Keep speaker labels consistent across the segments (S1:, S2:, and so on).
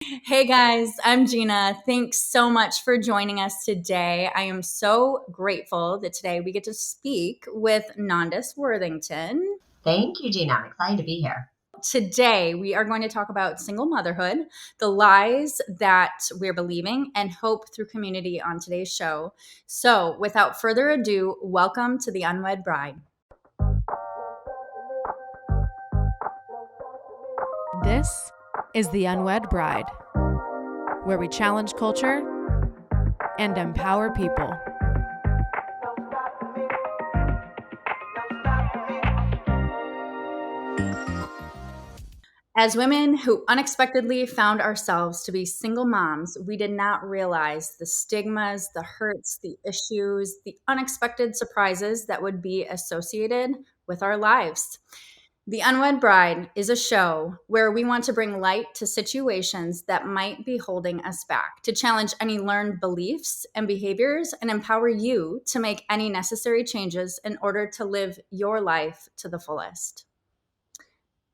S1: Hey guys, I'm Gina. Thanks so much for joining us today. I am so grateful that today we get to speak with Nondas Worthington.
S2: Thank you, Gina. I'm excited to be here.
S1: Today, we are going to talk about single motherhood, the lies that we're believing, and hope through community on today's show. So, without further ado, welcome to The Unwed Bride.
S3: This is The Unwed Bride, where we challenge culture and empower people.
S1: As women who unexpectedly found ourselves to be single moms, we did not realize the stigmas, the hurts, the issues, the unexpected surprises that would be associated with our lives. The Unwed Bride is a show where we want to bring light to situations that might be holding us back, to challenge any learned beliefs and behaviors, and empower you to make any necessary changes in order to live your life to the fullest.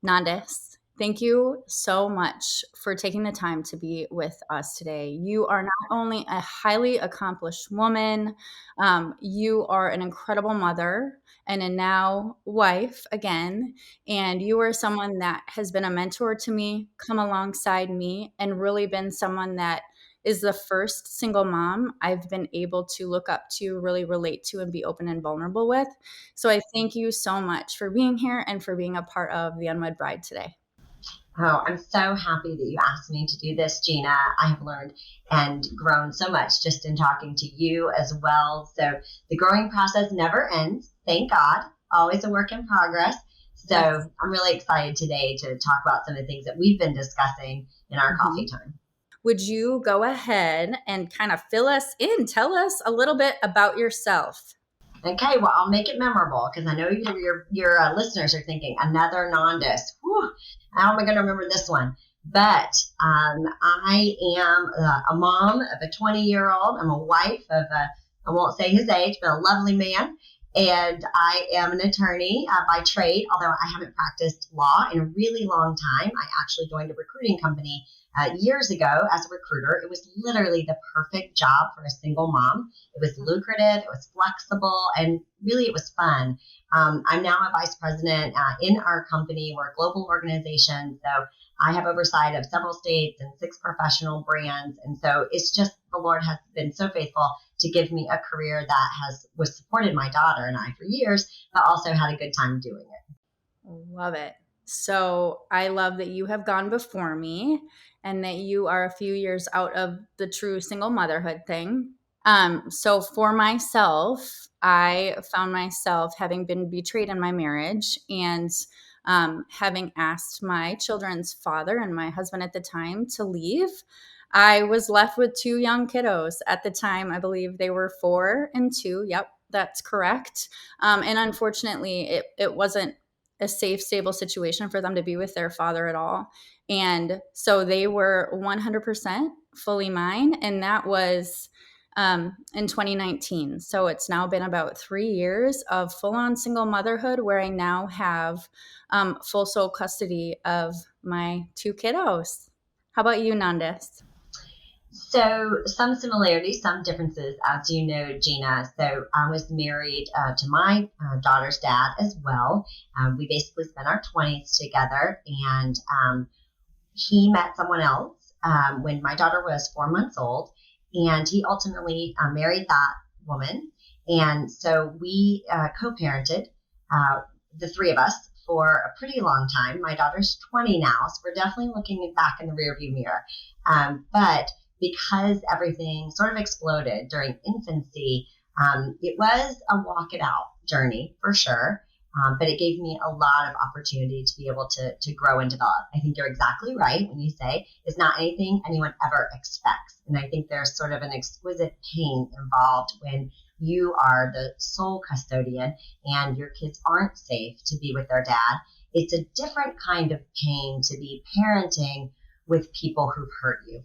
S1: Nondas, thank you so much for taking the time to be with us today. You are not only a highly accomplished woman, you are an incredible mother and a now wife again. And you are someone that has been a mentor to me, come alongside me, and really been someone that is the first single mom I've been able to look up to, really relate to, and be open and vulnerable with. So I thank you so much for being here and for being a part of the Unwed Bride today.
S2: Oh, I'm so happy that you asked me to do this, Gina. I have learned and grown so much just in talking to you as well. So the growing process never ends. Thank God. Always a work in progress. So
S1: Yes.
S2: I'm really excited today to talk about some of the things that we've been discussing in our coffee time.
S1: Would you go ahead and kind of fill us in? Tell us a little bit about yourself.
S2: Okay, well, I'll make it memorable because I know your listeners are thinking another Nondas. Whew, how am I going to remember this one? But I am a mom of a 20-year-old. I'm a wife of I won't say his age, but a lovely man. And I am an attorney by trade, although I haven't practiced law in a really long time. I actually joined a recruiting company years ago as a recruiter. It was literally the perfect job for a single mom. It was lucrative, it was flexible, and really it was fun. I'm now a vice president in our company. We're a global organization, so I have oversight of several states and 6 professional brands. And so it's just the Lord has been so faithful to give me a career that was supported my daughter and I for years, but also had a good time doing it.
S1: Love it. So I love that you have gone before me and that you are a few years out of the true single motherhood thing. So for myself, I found myself having been betrayed in my marriage and having asked my children's father and my husband at the time to leave. I was left with 2 young kiddos at the time. I believe they were 4 and 2. Yep, that's correct. And unfortunately, it wasn't a safe, stable situation for them to be with their father at all. And so they were 100% fully mine. And that was in 2019. So it's now been about 3 years of full on single motherhood where I now have full sole custody of my 2 kiddos. How about you, Nondas?
S2: So some similarities, some differences, as you know, Gina. So I was married to my daughter's dad as well. We basically spent our 20s together, and he met someone else when my daughter was 4 months old, and he ultimately married that woman. And so we co-parented, the 3 of us, for a pretty long time. My daughter's 20 now, so we're definitely looking back in the rearview mirror. But because everything sort of exploded during infancy, it was a walk it out journey for sure. But it gave me a lot of opportunity to be able to grow and develop. I think you're exactly right when you say it's not anything anyone ever expects. And I think there's sort of an exquisite pain involved when you are the sole custodian and your kids aren't safe to be with their dad. It's a different kind of pain to be parenting with people who've hurt you.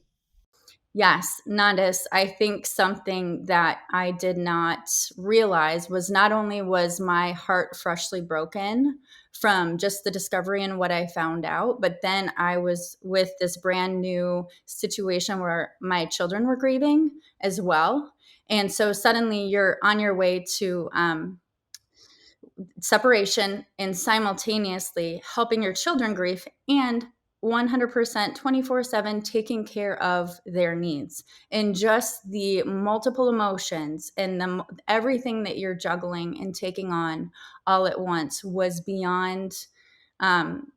S1: Yes, Nandis, I think something that I did not realize was not only was my heart freshly broken from just the discovery and what I found out. But then I was with this brand new situation where my children were grieving as well. And so suddenly you're on your way to separation and simultaneously helping your children grieve and 100% 24/7 taking care of their needs, and just the multiple emotions and everything that you're juggling and taking on all at once was beyond. um,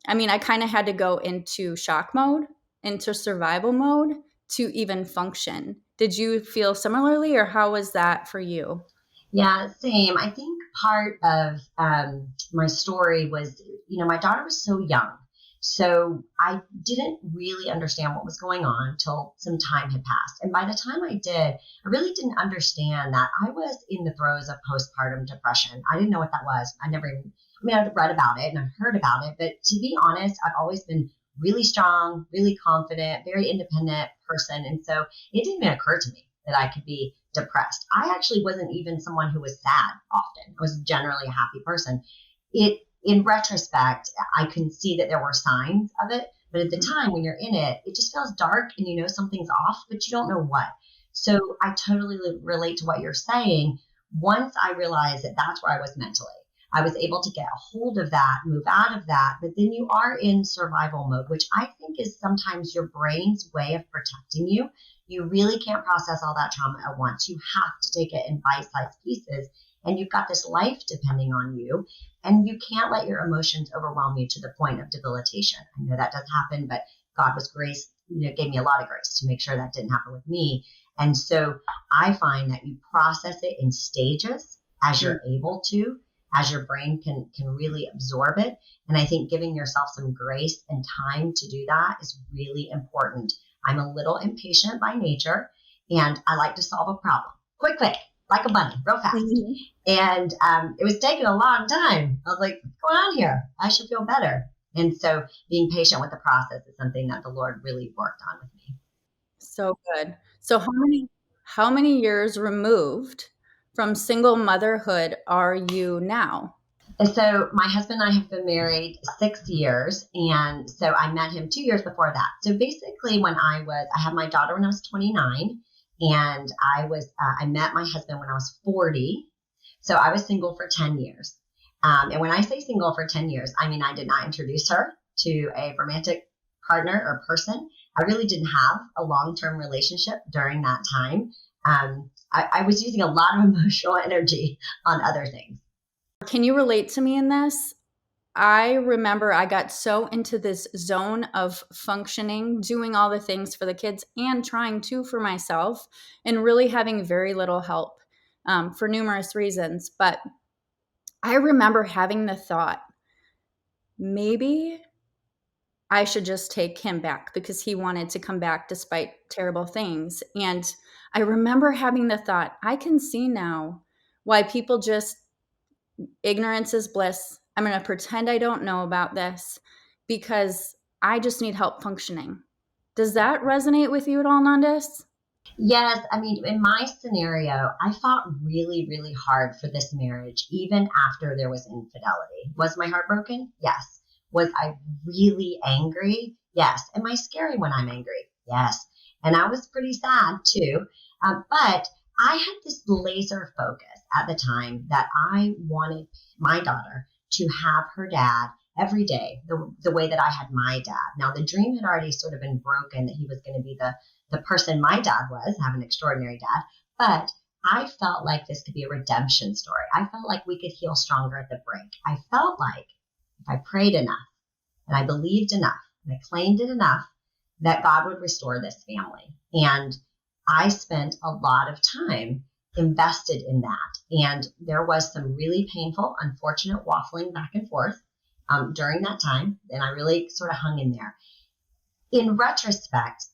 S1: I mean, I kind of had to go into shock mode, into survival mode, to even function. Did you feel similarly, or how was that for you?
S2: Yeah, same. I think part of my story was, my daughter was so young. So I didn't really understand what was going on till some time had passed. And by the time I did, I really didn't understand that I was in the throes of postpartum depression. I didn't know what that was. I'd read about it and I'd heard about it. But to be honest, I've always been really strong, really confident, very independent person. And so it didn't even occur to me that I could be depressed. I actually wasn't even someone who was sad often. I was generally a happy person. In retrospect, I can see that there were signs of it, but at the time when you're in it, it just feels dark and you know something's off, but you don't know what. So I totally relate to what you're saying. Once I realized that that's where I was mentally, I was able to get a hold of that, move out of that, but then you are in survival mode, which I think is sometimes your brain's way of protecting you. You really can't process all that trauma at once. You have to take it in bite-sized pieces. And you've got this life depending on you. And you can't let your emotions overwhelm you to the point of debilitation. I know that does happen, but God was grace, gave me a lot of grace to make sure that didn't happen with me. And so I find that you process it in stages as you're able to, as your brain can really absorb it. And I think giving yourself some grace and time to do that is really important. I'm a little impatient by nature, and I like to solve a problem quick, like a bunny, real fast. Mm-hmm. And it was taking a long time. I was like, what's going on here? I should feel better. And so being patient with the process is something that the Lord really worked on with me.
S1: So good. So how many years removed from single motherhood are you now?
S2: And so my husband and I have been married 6 years. And so I met him 2 years before that. So basically I had my daughter when I was 29, and I met my husband when I was 40. So I was single for 10 years. And when I say single for 10 years, I mean, I did not introduce her to a romantic partner or person. I really didn't have a long-term relationship during that time. I was using a lot of emotional energy on other things.
S1: Can you relate to me in this? I remember I got so into this zone of functioning, doing all the things for the kids and trying to for myself, and really having very little help for numerous reasons. But I remember having the thought, maybe I should just take him back, because he wanted to come back despite terrible things. And I remember having the thought, I can see now why people just, ignorance is bliss. I'm going to pretend I don't know about this because I just need help functioning. Does that resonate with you at all, Nondas?
S2: Yes. I mean, in my scenario, I fought really, really hard for this marriage, even after there was infidelity. Was my heart broken? Yes. Was I really angry? Yes. Am I scary when I'm angry? Yes. And I was pretty sad too. But I had this laser focus at the time that I wanted my daughter to have her dad every day, the way that I had my dad. Now, the dream had already sort of been broken that he was going to be the person my dad was, have an extraordinary dad. But I felt like this could be a redemption story. I felt like we could heal stronger at the break. I felt like if I prayed enough and I believed enough and I claimed it enough, that God would restore this family. And I spent a lot of time invested in that. And there was some really painful, unfortunate waffling back and forth during that time. And I really sort of hung in there. In retrospect,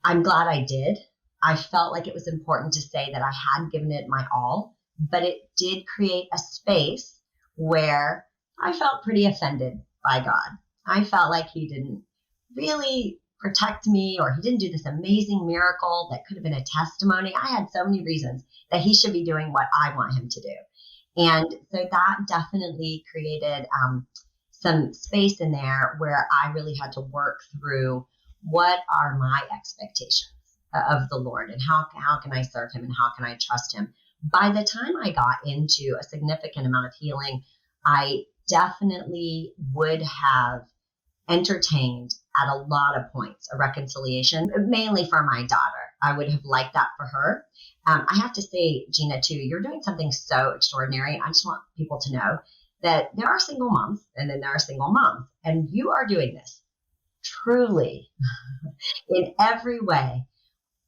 S2: I'm glad I did. I felt like it was important to say that I had given it my all, but it did create a space where I felt pretty offended by God. I felt like he didn't really protect me, or he didn't do this amazing miracle that could have been a testimony. I had so many reasons that he should be doing what I want him to do. And so that definitely created some space in there where I really had to work through what are my expectations of the Lord, and how can I serve him, and how can I trust him. By the time I got into a significant amount of healing, I definitely would have entertained at a lot of points a reconciliation, mainly for my daughter. I would have liked that for her. I have to say, Gina, too, you're doing something so extraordinary. I just want people to know that there are single moms, and then there are single moms, and you are doing this truly in every way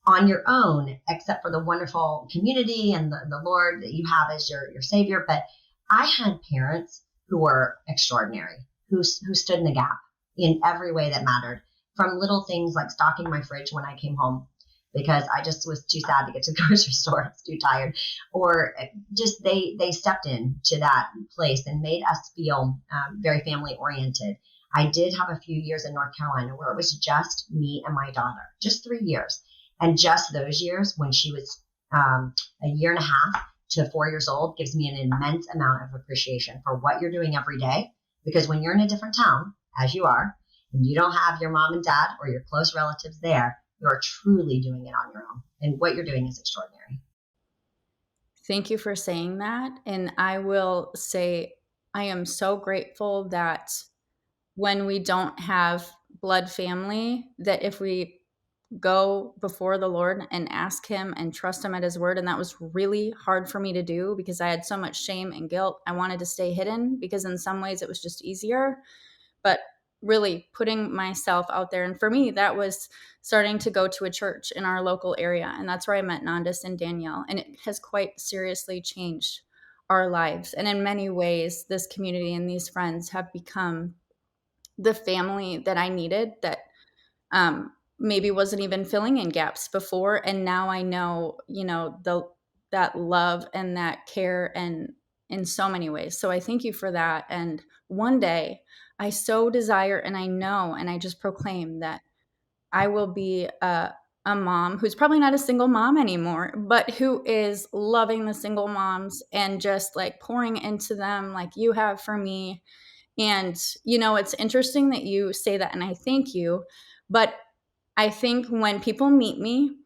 S2: on your own, except for the wonderful community and the Lord that you have as your savior. But I had parents who were extraordinary, who stood in the gap in every way that mattered, from little things like stocking my fridge when I came home because I just was too sad to get to the grocery store. I was too tired. Or just they stepped in to that place and made us feel very family oriented. I did have a few years in North Carolina where it was just me and my daughter, just 3 years. And just those years when she was a year and a half to 4 years old gives me an immense amount of appreciation for what you're doing every day. Because when you're in a different town, as you are, and you don't have your mom and dad or your close relatives there, you are truly doing it on your own. And what you're doing is extraordinary.
S1: Thank you for saying that. And I will say, I am so grateful that when we don't have blood family, that if we go before the Lord and ask him and trust him at his word. And that was really hard for me to do because I had so much shame and guilt. I wanted to stay hidden because in some ways it was just easier, but really putting myself out there. And for me, that was starting to go to a church in our local area. And that's where I met Nondas and Danielle. And it has quite seriously changed our lives. And in many ways, this community and these friends have become the family that I needed, that maybe wasn't even filling in gaps before. And now I know, that love and that care, and in so many ways. So I thank you for that. And one day I so desire, and I know, and I just proclaim that I will be a mom who's probably not a single mom anymore, but who is loving the single moms and just like pouring into them like you have for me. And, it's interesting that you say that, and I thank you. But I think when people meet me,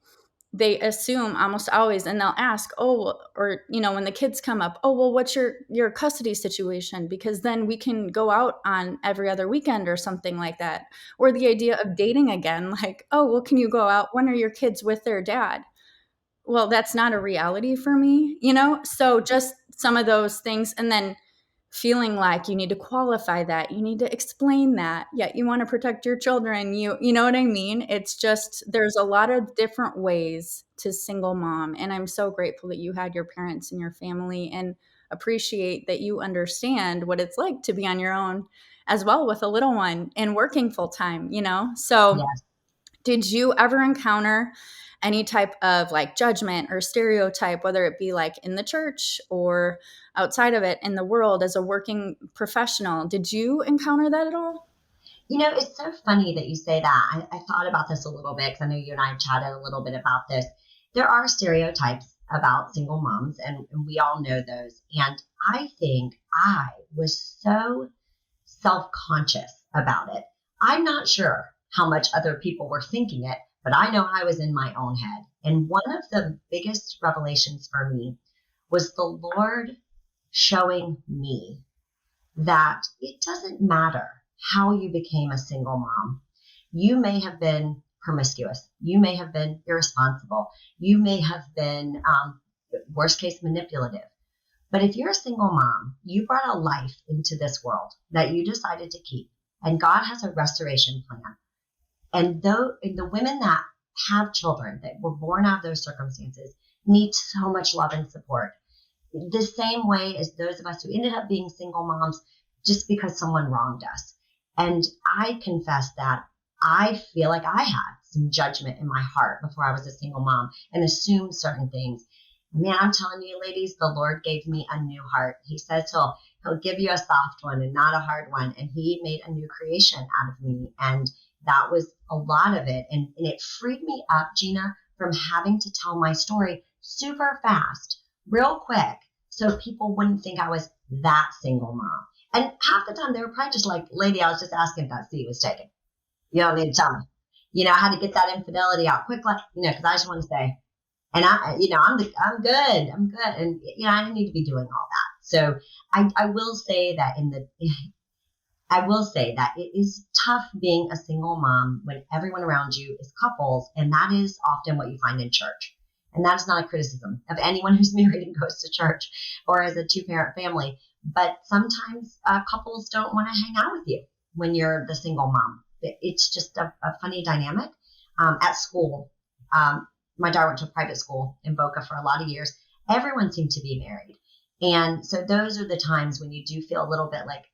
S1: they assume almost always, and they'll ask, oh, or, when the kids come up, oh, well, what's your custody situation? Because then we can go out on every other weekend or something like that. Or the idea of dating again, like, oh, well, can you go out? When are your kids with their dad? Well, that's not a reality for me. So just some of those things. And then feeling like you need to qualify that, you need to explain that, yet you want to protect your children. You know what I mean? It's just, there's a lot of different ways to single mom. And I'm so grateful that you had your parents and your family, and appreciate that you understand what it's like to be on your own as well with a little one and working full time. So
S2: Yes.
S1: did you ever encounter any type of like judgment or stereotype, whether it be like in the church or outside of it in the world as a working professional? Did you encounter that at all?
S2: It's so funny that you say that. I thought about this a little bit because I know you and I chatted a little bit about this. There are stereotypes about single moms, and we all know those. And I think I was so self-conscious about it. I'm not sure how much other people were thinking it, but I know I was in my own head. And one of the biggest revelations for me was the Lord showing me that it doesn't matter how you became a single mom. You may have been promiscuous. You may have been irresponsible. You may have been, worst case, manipulative. But if you're a single mom, you brought a life into this world that you decided to keep. And God has a restoration plan. And the women that have children that were born out of those circumstances need so much love and support. The same way as those of us who ended up being single moms just because someone wronged us. And I confess that I feel like I had some judgment in my heart before I was a single mom and assumed certain things. Man, I'm telling you, ladies, the Lord gave me a new heart. He says he'll give you a soft one and not a hard one. And he made a new creation out of me. And that was a lot of it. And it freed me up, Gina, from having to tell my story super fast, real quick, so people wouldn't think I was that single mom. And half the time they were probably just like, lady, I was just asking if that seat was taken. You don't need to tell me. I had to get that infidelity out quickly, because I just want to say, and I'm good. I'm good. And, I didn't need to be doing all that. So I will say that it is tough being a single mom when everyone around you is couples. And that is often what you find in church. And that is not a criticism of anyone who's married and goes to church or as a 2-parent family. But sometimes couples don't want to hang out with you when you're the single mom. It's just a funny dynamic. At school, my daughter went to a private school in Boca for a lot of years. Everyone seemed to be married. And so those are the times when you do feel a little bit like,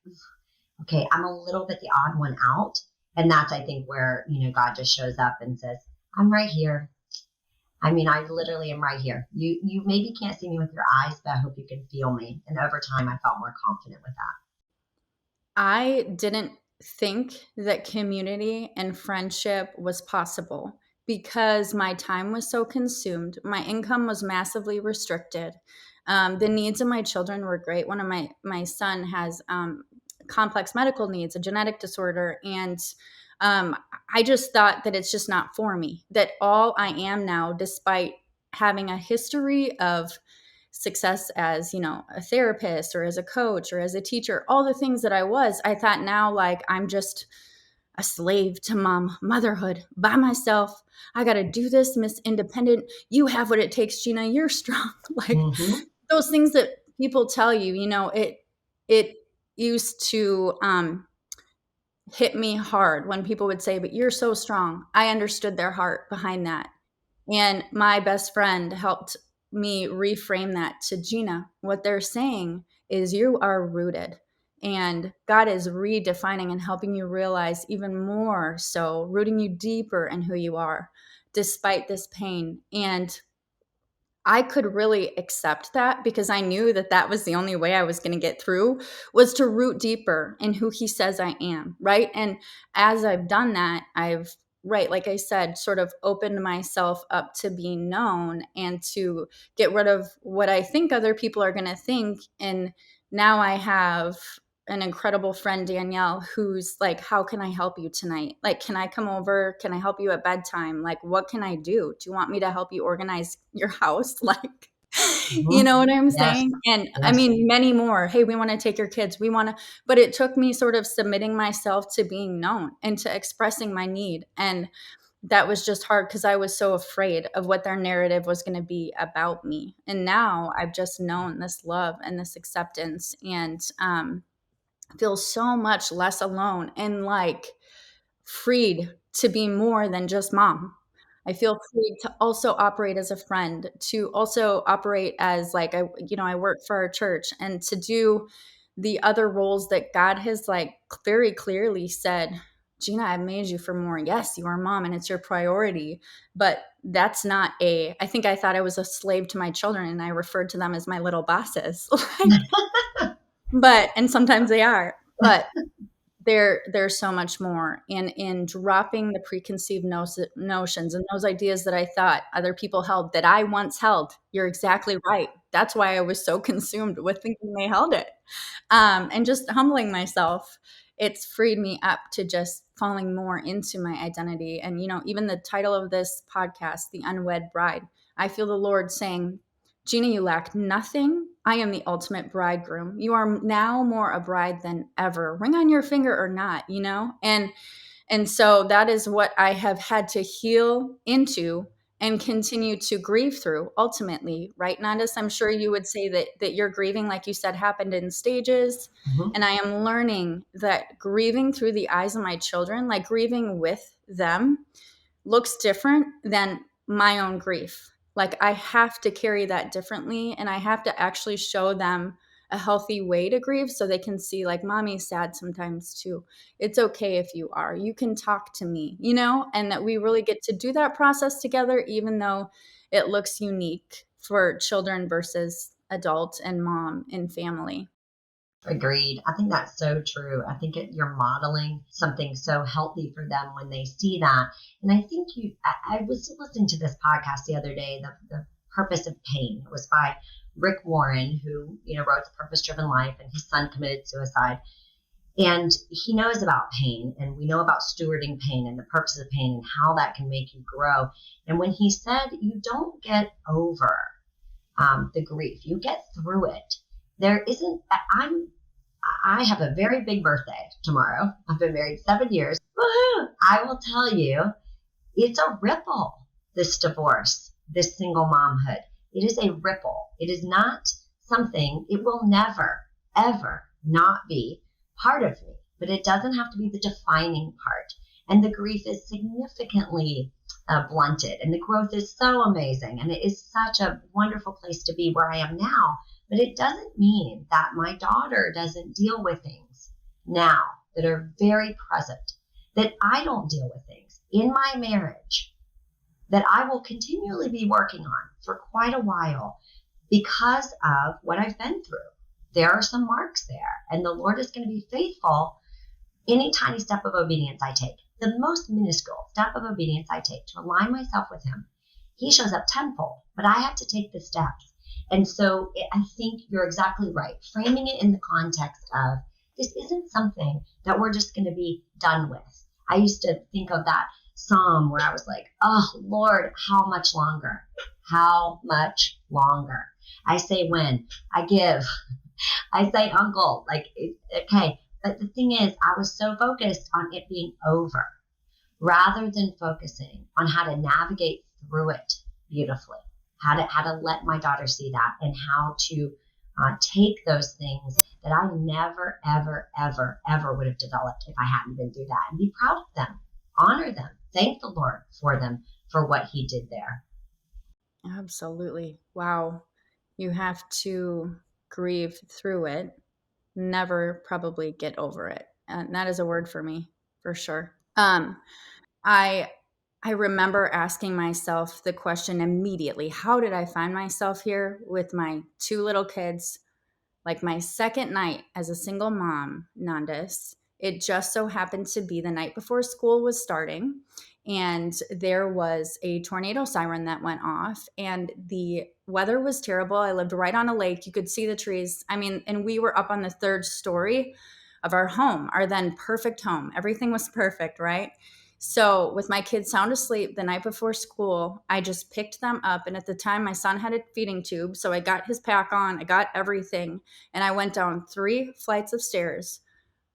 S2: okay, I'm a little bit the odd one out. And that's, I think, where, God just shows up and says, I'm right here. I mean, I literally am right here. You maybe can't see me with your eyes, but I hope you can feel me. And over time, I felt more confident with that.
S1: I didn't think that community and friendship was possible because my time was so consumed. My income was massively restricted. The needs of my children were great. One of my son has complex medical needs, a genetic disorder, and I just thought that it's just not for me. That all I am now, despite having a history of success as, a therapist or as a coach or as a teacher, all the things that I thought now, like, I'm just a slave to motherhood by myself. I got to do this, Miss Independent. You have what it takes, Gina. You're strong. Like those things that people tell you, it used to hit me hard when people would say, but you're so strong. I understood their heart behind that. And my best friend helped me reframe that to Gina. What they're saying is you are rooted, and God is redefining and helping you realize even more so, rooting you deeper in who you are despite this pain. And I could really accept that because I knew that that was the only way I was going to get through, was to root deeper in who he says I am, right? And as I've done that, right, like I said, sort of opened myself up to being known and to get rid of what I think other people are going to think. And now I have an incredible friend, Danielle, who's like, how can I help you tonight? Like, can I come over? Can I help you at bedtime? Like, what can I do? Do you want me to help you organize your house? Like, you know what I'm saying? And I mean, many more. Hey, we want to take your kids. But it took me sort of submitting myself to being known and to expressing my need. And that was just hard because I was so afraid of what their narrative was going to be about me. And now I've just known this love and this acceptance, and feel so much less alone and like freed to be more than just mom. I feel free to also operate as a friend, to also operate as like, I work for our church, and to do the other roles that God has like very clearly said, Gina, I've made you for more. Yes, you are mom and it's your priority, but that's not I think I thought I was a slave to my children and I referred to them as my little bosses. And sometimes they are, but there's so much more in dropping the preconceived notions and those ideas that I thought other people held, that I once held. You're exactly right. That's why I was so consumed with thinking they held it. And just humbling myself, it's freed me up to just falling more into my identity. And, even the title of this podcast, The Unwed Bride, I feel the Lord saying, Gina, you lack nothing. I am the ultimate bridegroom. You are now more a bride than ever. Ring on your finger or not, And so that is what I have had to heal into and continue to grieve through ultimately, right, Nondas? I'm sure you would say that your grieving, like you said, happened in stages. And I am learning that grieving through the eyes of my children, like grieving with them, looks different than my own grief. Like I have to carry that differently, and I have to actually show them a healthy way to grieve so they can see, like, mommy's sad sometimes too. It's okay if you are. You can talk to me, and that we really get to do that process together, even though it looks unique for children versus adult and mom and family.
S2: Agreed. I think that's so true. I think you're modeling something so healthy for them when they see that. And I think I was listening to this podcast the other day. The Purpose of Pain. It was by Rick Warren, who, wrote The Purpose Driven Life, and his son committed suicide. And he knows about pain, and we know about stewarding pain and the purpose of pain and how that can make you grow. And when he said, you don't get over the grief, you get through it. I have a very big birthday tomorrow. I've been married 7 years. Woohoo! I will tell you, it's a ripple, this divorce, this single momhood. It is a ripple. It is not something, it will never, ever not be part of me, but it doesn't have to be the defining part. And the grief is significantly blunted, and the growth is so amazing. And it is such a wonderful place to be where I am now. But it doesn't mean that my daughter doesn't deal with things now that are very present, that I don't deal with things in my marriage that I will continually be working on for quite a while because of what I've been through. There are some marks there, and the Lord is going to be faithful any tiny step of obedience I take. The most minuscule step of obedience I take to align myself with him, he shows up tenfold, but I have to take the steps. And so I think you're exactly right. Framing it in the context of this isn't something that we're just going to be done with. I used to think of that psalm where I was like, oh, Lord, how much longer? How much longer? I say when, I give, I say uncle, like, okay. But the thing is, I was so focused on it being over rather than focusing on how to navigate through it beautifully, how to let my daughter see that, and how to take those things that I never, ever, ever, ever would have developed if I hadn't been through that, and be proud of them, honor them, thank the Lord for them, for what he did there.
S1: Absolutely. Wow. You have to grieve through it, never probably get over it. And that is a word for me, for sure. I remember asking myself the question immediately, how did I find myself here with my two little kids? Like my second night as a single mom, Nondas, it just so happened to be the night before school was starting, and there was a tornado siren that went off, and the weather was terrible. I lived right on a lake. You could see the trees. I mean, and we were up on the third story of our home, our then perfect home. Everything was perfect, right? So with my kids sound asleep the night before school, I just picked them up. And at the time, my son had a feeding tube. So I got his pack on, I got everything. And I went down 3 flights of stairs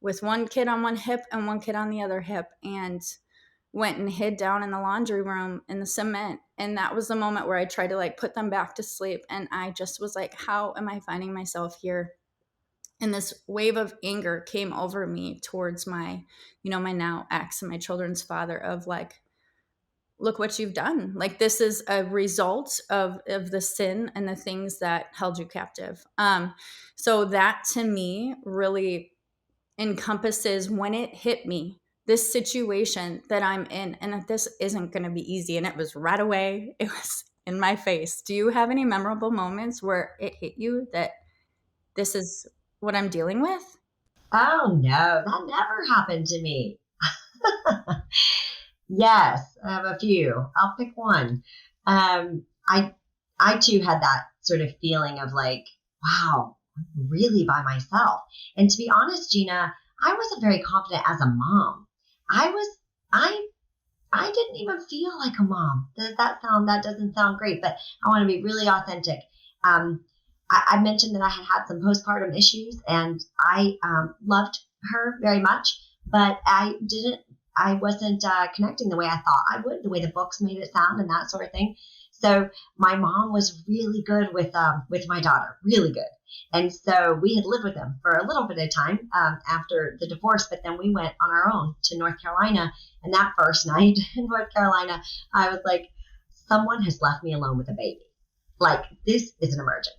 S1: with one kid on one hip and one kid on the other hip, and went and hid down in the laundry room in the cement. And that was the moment where I tried to like put them back to sleep. And I just was like, how am I finding myself here? And this wave of anger came over me towards my, my now ex and my children's father, of like, look what you've done. Like, this is a result of the sin and the things that held you captive. So that to me really encompasses when it hit me, this situation that I'm in, and that this isn't going to be easy. And it was right away. It was in my face. Do you have any memorable moments where it hit you that this is what I'm dealing with?
S2: Oh no, that never happened to me. Yes, I have a few. I'll pick one. I too had that sort of feeling of like, wow, I'm really by myself. And to be honest, Gina, I wasn't very confident as a mom. I didn't even feel like a mom. That doesn't sound great, but I want to be really authentic. I mentioned that I had some postpartum issues, and I loved her very much, but I wasn't connecting the way I thought I would, the way the books made it sound and that sort of thing. So my mom was really good with my daughter, really good. And so we had lived with them for a little bit of time after the divorce, but then we went on our own to North Carolina. And that first night in North Carolina, I was like, someone has left me alone with a baby. Like, this is an emergency.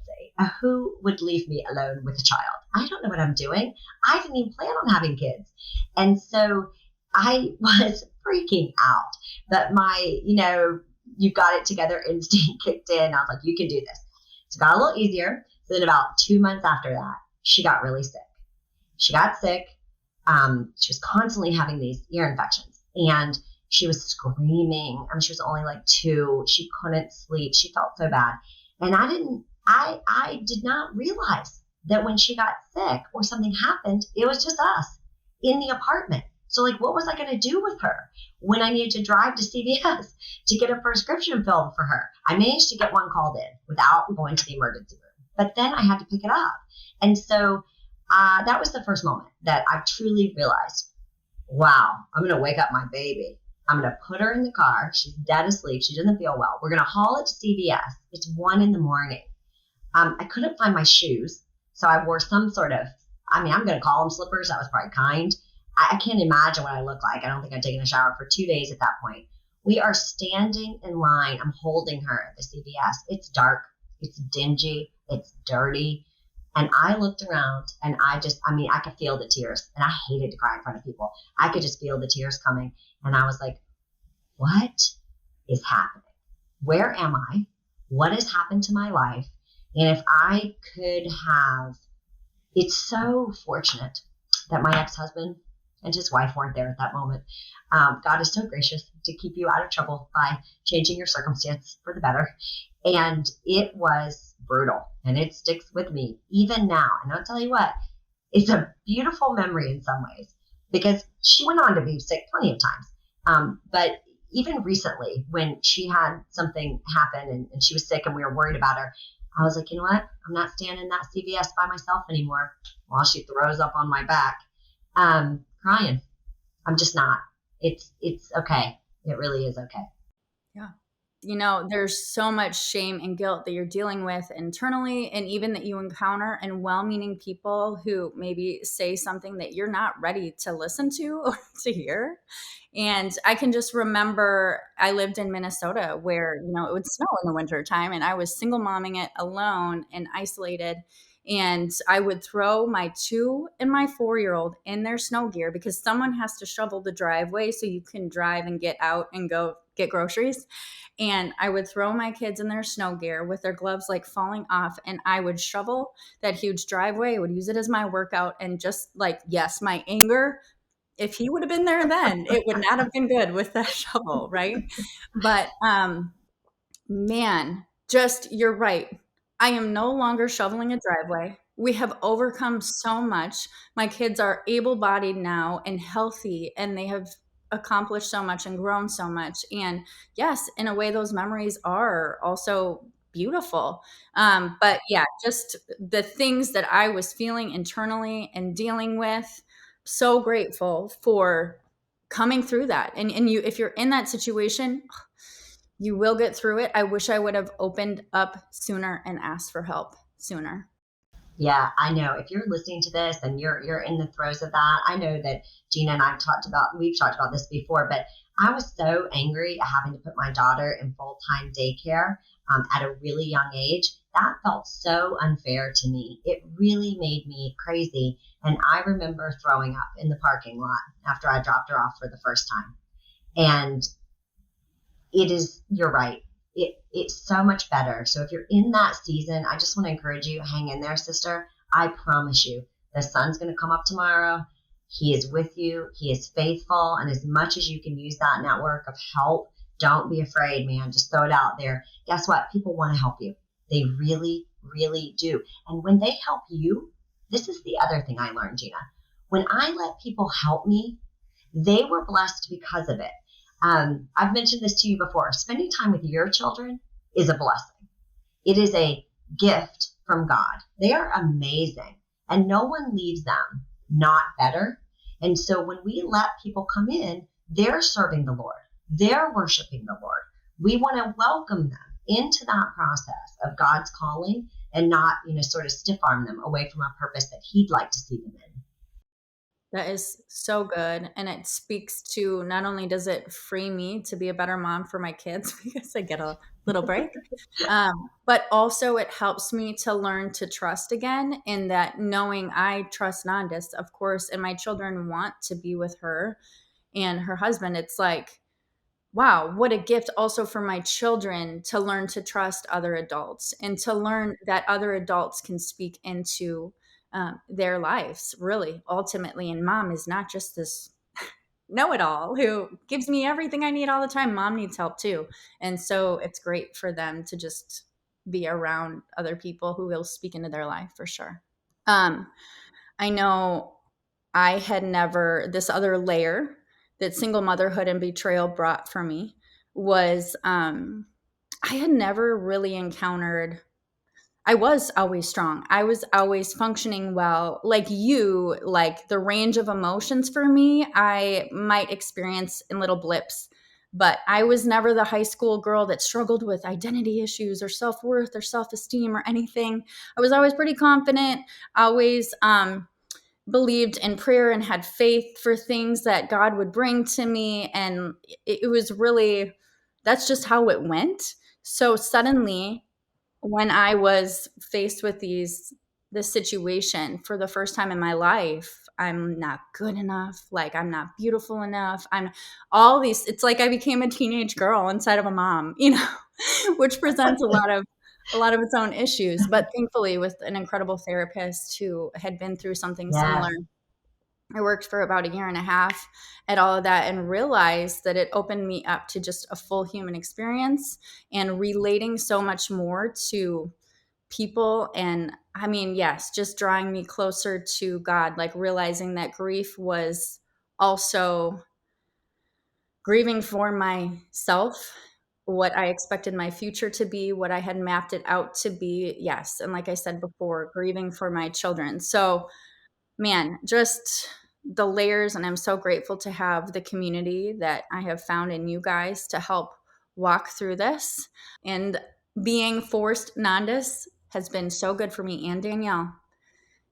S2: Who would leave me alone with a child? I don't know what I'm doing. I didn't even plan on having kids. And so I was freaking out. But my, you got it together instinct kicked in. I was like, you can do this. So it got a little easier. So then about 2 months after that, she got really sick. She got sick. She was constantly having these ear infections. And She was screaming. I mean, she was only like 2. She couldn't sleep. She felt so bad. And I did not realize that when she got sick or something happened, it was just us in the apartment. So, like, what was I going to do with her when I needed to drive to CVS to get a prescription filled for her? I managed to get one called in without going to the emergency room, but then I had to pick it up. And so that was the first moment that I truly realized, wow, I'm going to wake up my baby. I'm going to put her in the car. She's dead asleep. She doesn't feel well. We're going to haul it to CVS. It's 1 a.m. I couldn't find my shoes. So I wore some sort of, I'm going to call them slippers. That was probably kind. I can't imagine what I look like. I don't think I'd taken a shower for 2 days at that point. We are standing in line. I'm holding her at the CVS. It's dark. It's dingy. It's dirty. And I looked around and I could feel the tears. And I hated to cry in front of people. I could just feel the tears coming. And I was like, what is happening? Where am I? What has happened to my life? And if I could have, it's so fortunate that my ex-husband and his wife weren't there at that moment. God is so gracious to keep you out of trouble by changing your circumstance for the better. And it was brutal, and it sticks with me even now. And I'll tell you what, it's a beautiful memory in some ways, because she went on to be sick plenty of times. But even recently, when she had something happen and she was sick and we were worried about her, I was like, you know what? I'm not standing in that CVS by myself anymore while she throws up on my back, crying. I'm just not. It's okay. It really is okay.
S1: Yeah. There's so much shame and guilt that you're dealing with internally, and even that you encounter in well-meaning people who maybe say something that you're not ready to listen to or to hear. And I can just remember I lived in Minnesota where, it would snow in the wintertime, and I was single momming it alone and isolated. And I would throw my 2 and my 4-year-old in their snow gear, because someone has to shovel the driveway so you can drive and get out and go get groceries. And I would throw my kids in their snow gear with their gloves like falling off, and I would shovel that huge driveway. I would use it as my workout, and just like, yes, my anger, if he would have been there then, it would not have been good with that shovel, right? But man, just, you're right. I am no longer shoveling a driveway. We have overcome so much. My kids are able-bodied now and healthy, and they have accomplished so much and grown so much. And yes, in a way, those memories are also beautiful. But yeah, just the things that I was feeling internally and dealing with, so grateful for coming through that. And you, if you're in that situation, you will get through it. I wish I would have opened up sooner and asked for help sooner.
S2: Yeah, I know. If you're listening to this and you're in the throes of that, I know that Gina and we've talked about this before, but I was so angry at having to put my daughter in full-time daycare at a really young age. That felt so unfair to me. It really made me crazy. And I remember throwing up in the parking lot after I dropped her off for the first time. And you're right. It's so much better. So if you're in that season, I just want to encourage you, hang in there, sister. I promise you, the sun's going to come up tomorrow. He is with you. He is faithful. And as much as you can use that network of help, don't be afraid, man. Just throw it out there. Guess what? People want to help you. They really, really do. And when they help you, this is the other thing I learned, Gina. When I let people help me, they were blessed because of it. I've mentioned this to you before. Spending time with your children is a blessing. It is a gift from God. They are amazing, and no one leaves them not better. And so when we let people come in, they're serving the Lord. They're worshiping the Lord. We want to welcome them into that process of God's calling, and not, sort of stiff arm them away from a purpose that He'd like to see them in.
S1: That is so good. And it speaks to, not only does it free me to be a better mom for my kids because I get a little break, but also it helps me to learn to trust again, in that knowing I trust Nondas, of course, and my children want to be with her and her husband. It's like, wow, what a gift also for my children to learn to trust other adults, and to learn that other adults can speak into their lives, really, ultimately. And mom is not just this know-it-all who gives me everything I need all the time. Mom needs help too. And so it's great for them to just be around other people who will speak into their life for sure. I know I had never, this other layer that single motherhood and betrayal brought for me was I had never really encountered, I was always strong. I was always functioning well. Like you, like the range of emotions for me, I might experience in little blips. But I was never the high school girl that struggled with identity issues or self worth or self esteem or anything. I was always pretty confident, always believed in prayer and had faith for things that God would bring to me. And it was really, that's just how it went. So suddenly, when I was faced with this situation for the first time in my life, I'm not good enough, like I'm not beautiful enough. I'm all these, it's like I became a teenage girl inside of a mom, which presents a lot of its own issues. But thankfully with an incredible therapist who had been through something
S2: Yes.
S1: similar, I worked for about a year and a half at all of that and realized that it opened me up to just a full human experience and relating so much more to people. And I mean, yes, just drawing me closer to God, like realizing that grief was also grieving for myself, what I expected my future to be, what I had mapped it out to be. Yes. And like I said before, grieving for my children. So, man, just the layers. And I'm so grateful to have the community that I have found in you guys to help walk through this. And being forced Nondas has been so good for me and Danielle,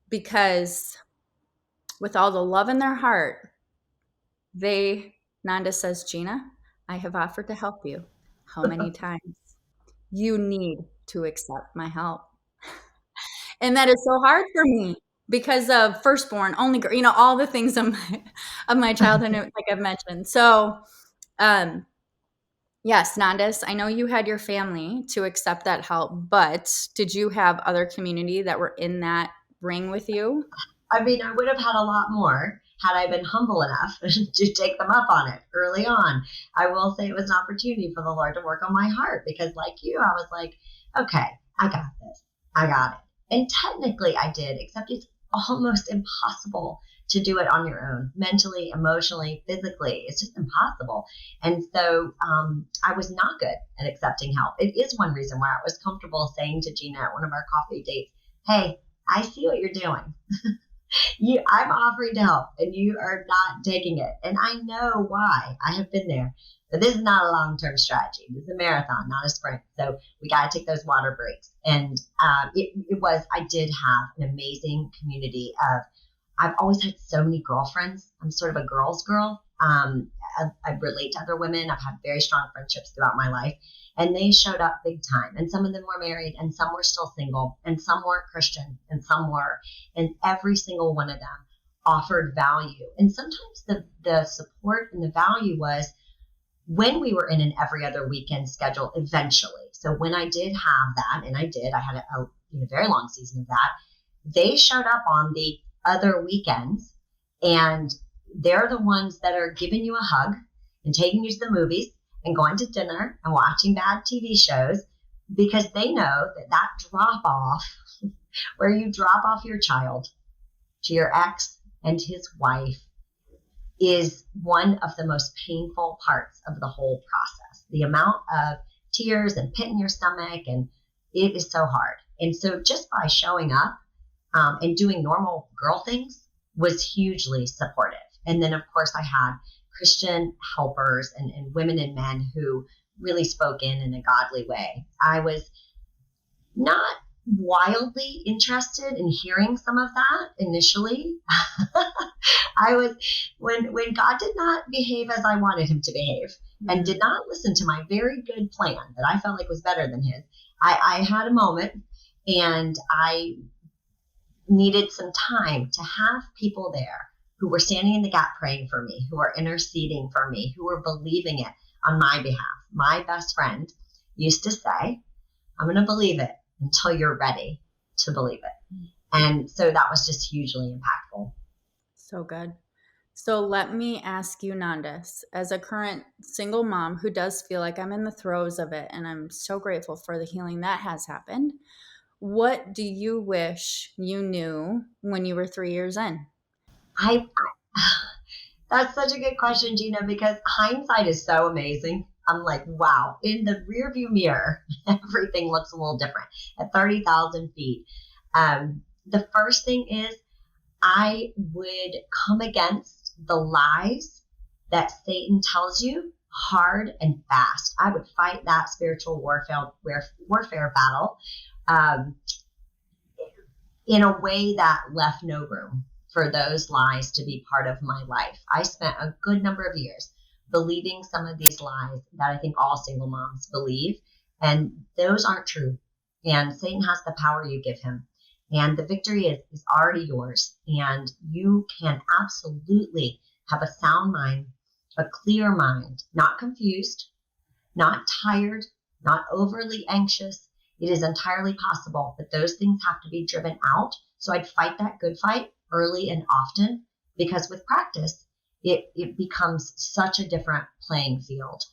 S1: because with all the love in their heart, Nondas says, Gina, I have offered to help you. How many times? You need to accept my help. And that is so hard for me because of firstborn, only girl, all the things of my childhood, like I've mentioned. So, um, yes, Nandis, I know you had your family to accept that help, but did you have other community that were in that ring with you?
S2: I mean, I would have had a lot more had I been humble enough to take them up on it early on. I will say it was an opportunity for the Lord to work on my heart because, like you, I was like, okay, I got this. I got it. And technically, I did, except it's almost impossible to do it on your own, mentally, emotionally, physically. It's just impossible. And so I was not good at accepting help. It is one reason why I was comfortable saying to Gina at one of our coffee dates, hey, I see what you're doing. I'm offering to help and you are not taking it. And I know why. I have been there. But this is not a long-term strategy. This is a marathon, not a sprint. So we got to take those water breaks. And I did have an amazing community of, I've always had so many girlfriends. I'm sort of a girl's girl. I relate to other women. I've had very strong friendships throughout my life. And they showed up big time. And some of them were married and some were still single and some weren't Christian and some were. And every single one of them offered value. And sometimes the support and the value was when we were in an every other weekend schedule eventually. So when I did have that, and I had a very long season of that, they showed up on the other weekends and they're the ones that are giving you a hug and taking you to the movies and going to dinner and watching bad TV shows because they know that drop off where you drop off your child to your ex and his wife is one of the most painful parts of the whole process. The amount of tears and pit in your stomach, and it is so hard. And so just by showing up and doing normal girl things was hugely supportive. And then, of course, I had Christian helpers and women and men who really spoke in a godly way. I was not wildly interested in hearing some of that initially. I was when God did not behave as I wanted him to behave and did not listen to my very good plan that I felt like was better than his. I had a moment and I needed some time to have people there who were standing in the gap praying for me, who were interceding for me, who were believing it on my behalf. My best friend used to say, I'm going to believe it until you're ready to believe it. And so that was just hugely impactful.
S1: So good. So let me ask you, Nondas, as a current single mom who does feel like I'm in the throes of it, and I'm so grateful for the healing that has happened, what do you wish you knew when you were 3 years in?
S2: I That's such a good question, Gina, because hindsight is so amazing. I'm like, wow, in the rearview mirror, everything looks a little different at 30,000 feet. The first thing is I would come against the lies that Satan tells you hard and fast. I would fight that spiritual warfare battle um, in a way that left no room for those lies to be part of my life. I spent a good number of years believing some of these lies that I think all single moms believe, and those aren't true. And Satan has the power you give him. And the victory is already yours. And you can absolutely have a sound mind, a clear mind, not confused, not tired, not overly anxious. It is entirely possible, but those things have to be driven out. So I'd fight that good fight early and often, because with practice, it becomes such a different playing field.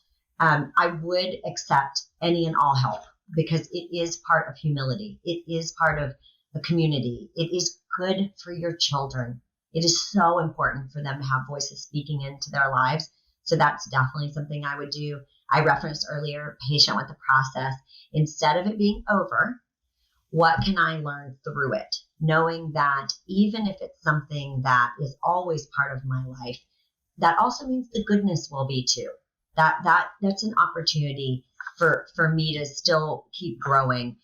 S2: I would accept any and all help because it is part of humility. It is part of the community. It is good for your children. It is so important for them to have voices speaking into their lives. So that's definitely something I would do. I referenced earlier, patient with the process. Instead of it being over, what can I learn through it? Knowing that even if it's something that is always part of my life, that also means the goodness will be too. That's an opportunity for me to still keep growing.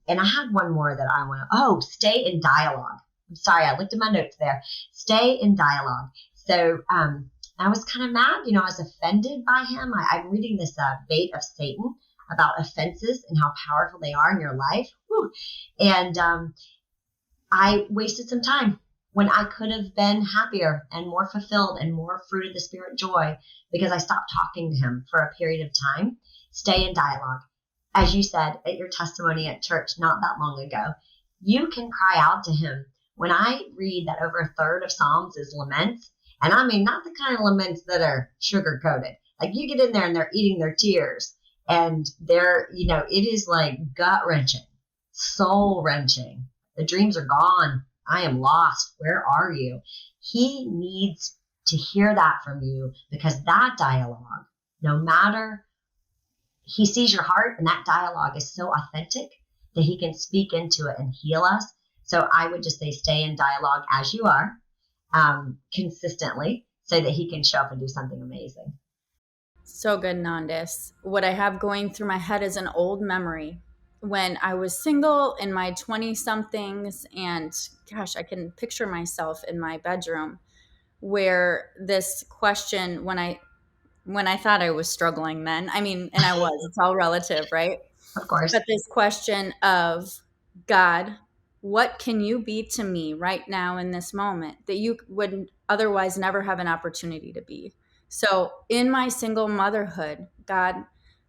S2: And I had one more that I want to, stay in dialogue. I'm sorry, I looked at my notes there. Stay in dialogue. So I was kind of mad, I was offended by him. I'm reading this Bait of Satan about offenses and how powerful they are in your life. Whew. And I wasted some time when I could have been happier and more fulfilled and more fruit of the spirit joy because I stopped talking to him for a period of time. Stay in dialogue. As you said at your testimony at church not that long ago, you can cry out to him. When I read that over a third of Psalms is laments, and I mean, not the kind of laments that are sugar coated. Like you get in there and they're eating their tears and they're, it is like gut wrenching, soul wrenching. The dreams are gone. I am lost. Where are you? He needs to hear that from you because that dialogue, no matter, he sees your heart and that dialogue is so authentic that he can speak into it and heal us. So I would just say stay in dialogue as you are consistently so that he can show up and do something amazing.
S1: So good, Nondas. What I have going through my head is an old memory when I was single in my 20 somethings. And gosh, I can picture myself in my bedroom where this question, when I thought I was struggling then, and I was, it's all relative, right?
S2: Of course.
S1: But this question of, God, what can you be to me right now in this moment that you would otherwise never have an opportunity to be? So in my single motherhood, God,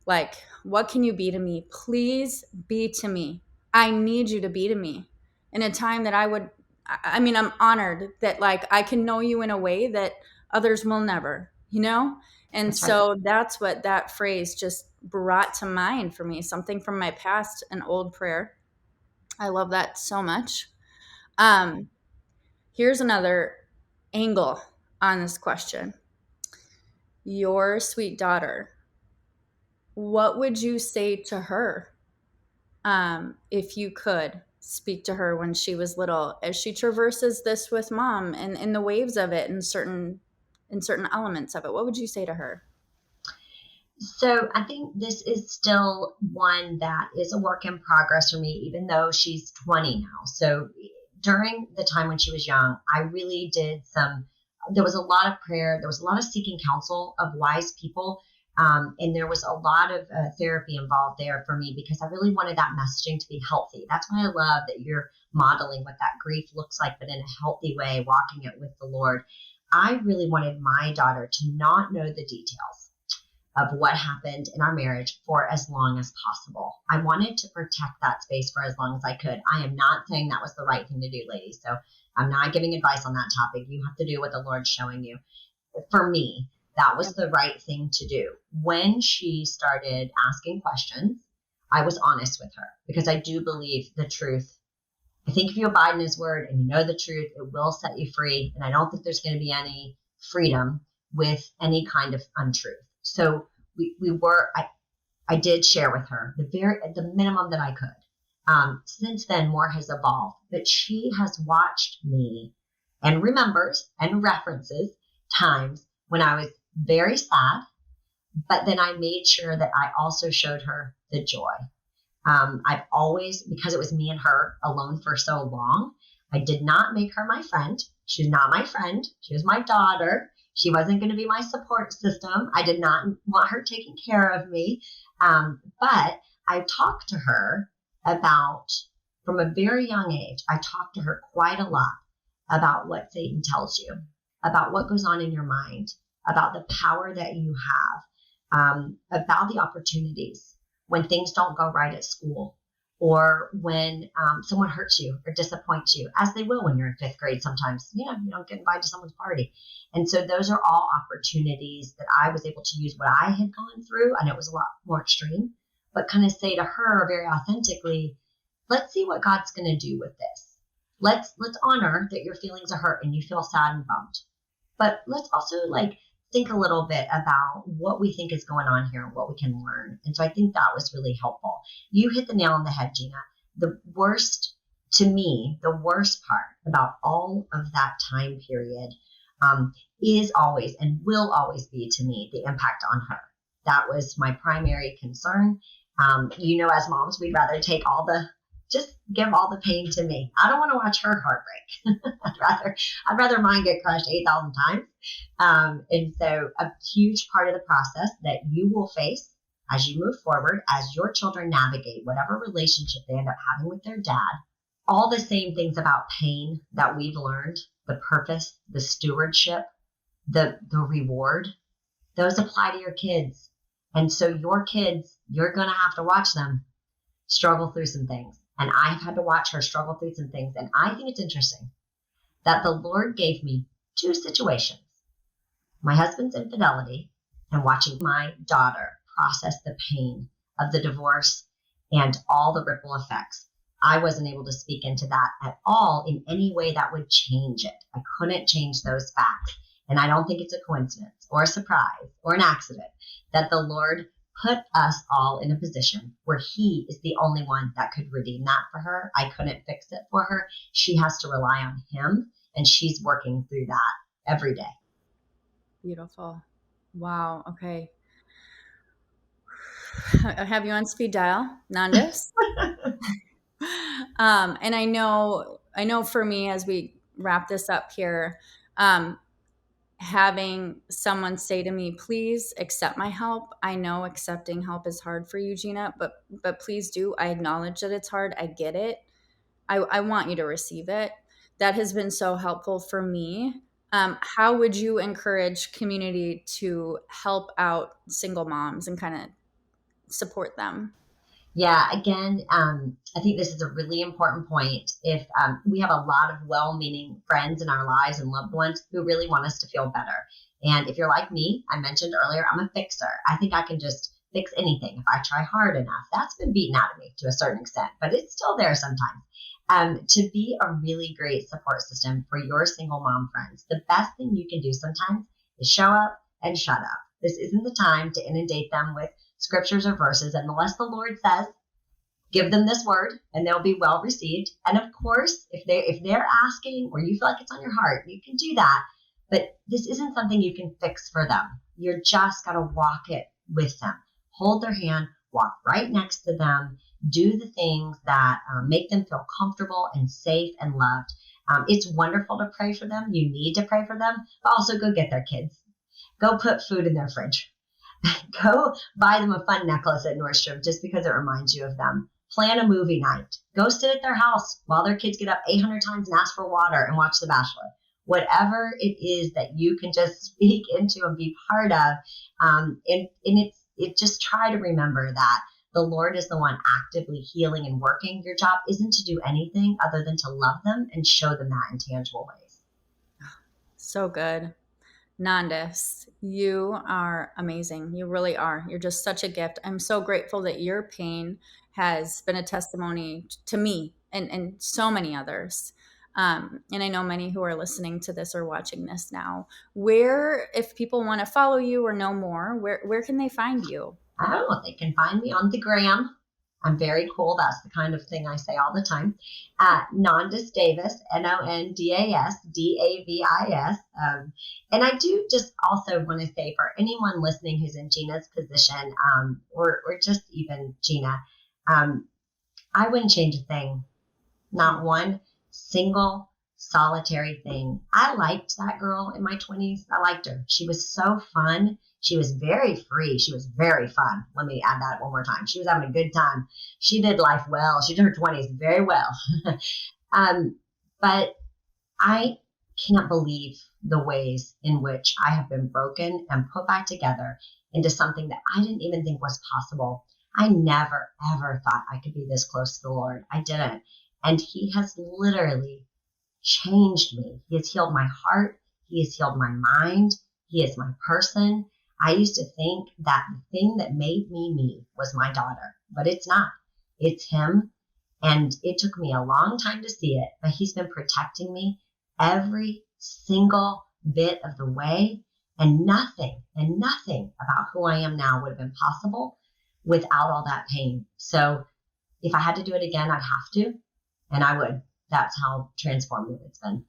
S1: like, what can you be to me? Please be to me. I need you to be to me in a time that I'm honored that like I can know you in a way that others will never, And
S2: That's right.
S1: so that's what that phrase just brought to mind for me, something from my past, an old prayer. I love that so much. Um, Here's another angle on this question. Your sweet daughter, what would you say to her if you could speak to her when she was little, as she traverses this with mom and in the waves of it and certain elements of it? What would you say to her?
S2: So I think this is still one that is a work in progress for me, even though she's 20 now. So during the time when she was young, I really there was a lot of prayer. There was a lot of seeking counsel of wise people. And there was a lot of therapy involved there for me because I really wanted that messaging to be healthy. That's why I love that you're modeling what that grief looks like, but in a healthy way, walking it with the Lord. I really wanted my daughter to not know the details of what happened in our marriage for as long as possible. I wanted to protect that space for as long as I could. I am not saying that was the right thing to do, ladies. So I'm not giving advice on that topic. You have to do what the Lord's showing you. For me, that was the right thing to do. When she started asking questions, I was honest with her because I do believe the truth. I think if you abide in his word and you know the truth, it will set you free. And I don't think there's going to be any freedom with any kind of untruth. So I did share with her the minimum that I could. Since then, more has evolved, but she has watched me and remembers and references times when I was very sad, but then I made sure that I also showed her the joy. I've always, because it was me and her alone for so long, I did not make her my friend. She's not my friend. She was my daughter. She wasn't going to be my support system. I did not want her taking care of me. But I talked to her about, from a very young age, I talked to her quite a lot about what Satan tells you, about what goes on in your mind, about the power that you have, about the opportunities when things don't go right at school, or when someone hurts you or disappoints you, as they will when you're in fifth grade. Sometimes, you don't get invited to someone's party. And so those are all opportunities that I was able to use what I had gone through. And it was a lot more extreme, but kind of say to her very authentically, let's see what God's going to do with this. Let's honor that your feelings are hurt and you feel sad and bummed. But let's also think a little bit about what we think is going on here and what we can learn. And so I think that was really helpful. You hit the nail on the head, Gina. The worst part about all of that time period is always and will always be, to me, the impact on her. That was my primary concern. As moms, we'd rather just give all the pain to me. I don't want to watch her heartbreak. I'd rather mine get crushed 8,000 times. And so a huge part of the process that you will face as you move forward, as your children navigate whatever relationship they end up having with their dad, all the same things about pain that we've learned, the purpose, the stewardship, the reward, those apply to your kids. And so your kids, you're going to have to watch them struggle through some things. And I've had to watch her struggle through some things. And I think it's interesting that the Lord gave me two situations: my husband's infidelity and watching my daughter process the pain of the divorce and all the ripple effects. I wasn't able to speak into that at all in any way that would change it. I couldn't change those facts. And I don't think it's a coincidence or a surprise or an accident that the Lord put us all in a position where he is the only one that could redeem that for her. I couldn't fix it for her. She has to rely on him, and she's working through that every day.
S1: Beautiful. Wow. Okay. I have you on speed dial, Nondas. And I know for me, as we wrap this up here, having someone say to me, please accept my help. I know accepting help is hard for you, Gina, but please do. I acknowledge that it's hard. I get it. I want you to receive it. That has been so helpful for me. How would you encourage community to help out single moms and kind of support them?
S2: Yeah, again, I think this is a really important point. If we have a lot of well-meaning friends in our lives and loved ones who really want us to feel better. And if you're like me, I mentioned earlier, I'm a fixer. I think I can just fix anything if I try hard enough. That's been beaten out of me to a certain extent, but it's still there sometimes. To be a really great support system for your single mom friends, the best thing you can do sometimes is show up and shut up. This isn't the time to inundate them with scriptures or verses, and unless the Lord says, give them this word and they'll be well received. And of course, if they're asking or you feel like it's on your heart, you can do that. But this isn't something you can fix for them. You're just got to walk it with them. Hold their hand, walk right next to them, do the things that make them feel comfortable and safe and loved. It's wonderful to pray for them. You need to pray for them, but also go get their kids. Go put food in their fridge. Go buy them a fun necklace at Nordstrom just because it reminds you of them. Plan a movie night. Go sit at their house while their kids get up 800 times and ask for water and watch The Bachelor. Whatever it is that you can just speak into and be part of. And it's just try to remember that the Lord is the one actively healing and working. Your job isn't to do anything other than to love them and show them that in tangible ways.
S1: So good. Nondas, you are amazing. You really are. You're just such a gift. I'm so grateful that your pain has been a testimony to me and so many others. And I know many who are listening to this or watching this now. Where, if people want to follow you or know more, where can they find you?
S2: Oh, they can find me on the gram. I'm very cool. That's the kind of thing I say all the time. Nondas Davis, Nondas Davis. And I do just also want to say for anyone listening who's in Gina's position, or just even Gina, I wouldn't change a thing. Not one single solitary thing. I liked that girl in my 20s. I liked her. She was so fun. She was very free. She was very fun. Let me add that one more time. She was having a good time. She did life well. She did her 20s very well. But I can't believe the ways in which I have been broken and put back together into something that I didn't even think was possible. I never, ever thought I could be this close to the Lord. I didn't. And he has literally changed me. He has healed my heart. He has healed my mind. He is my person. I used to think that the thing that made me was my daughter, but it's not. It's him. And it took me a long time to see it, but he's been protecting me every single bit of the way. And nothing about who I am now would have been possible without all that pain. So if I had to do it again, I'd have to, and I would. That's how transformative it's been.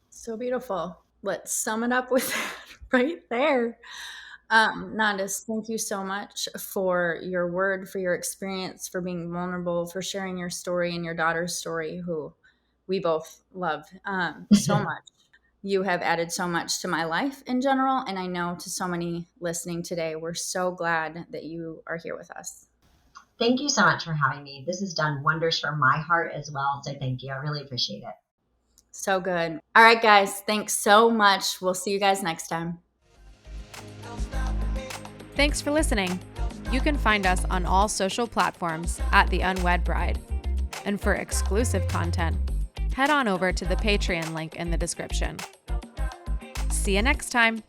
S1: So beautiful. Let's sum it up with that right there. Nondas, thank you so much for your word, for your experience, for being vulnerable, for sharing your story and your daughter's story, who we both love so much. You have added so much to my life in general, and I know to so many listening today. We're so glad that you are here with us.
S2: Thank you so much for having me. This has done wonders for my heart as well. So thank you. I really appreciate it.
S1: So good. All right, guys. Thanks so much. We'll see you guys next time.
S3: Thanks for listening. You can find us on all social platforms at The Unwed Bride. And for exclusive content, head on over to the Patreon link in the description. See you next time.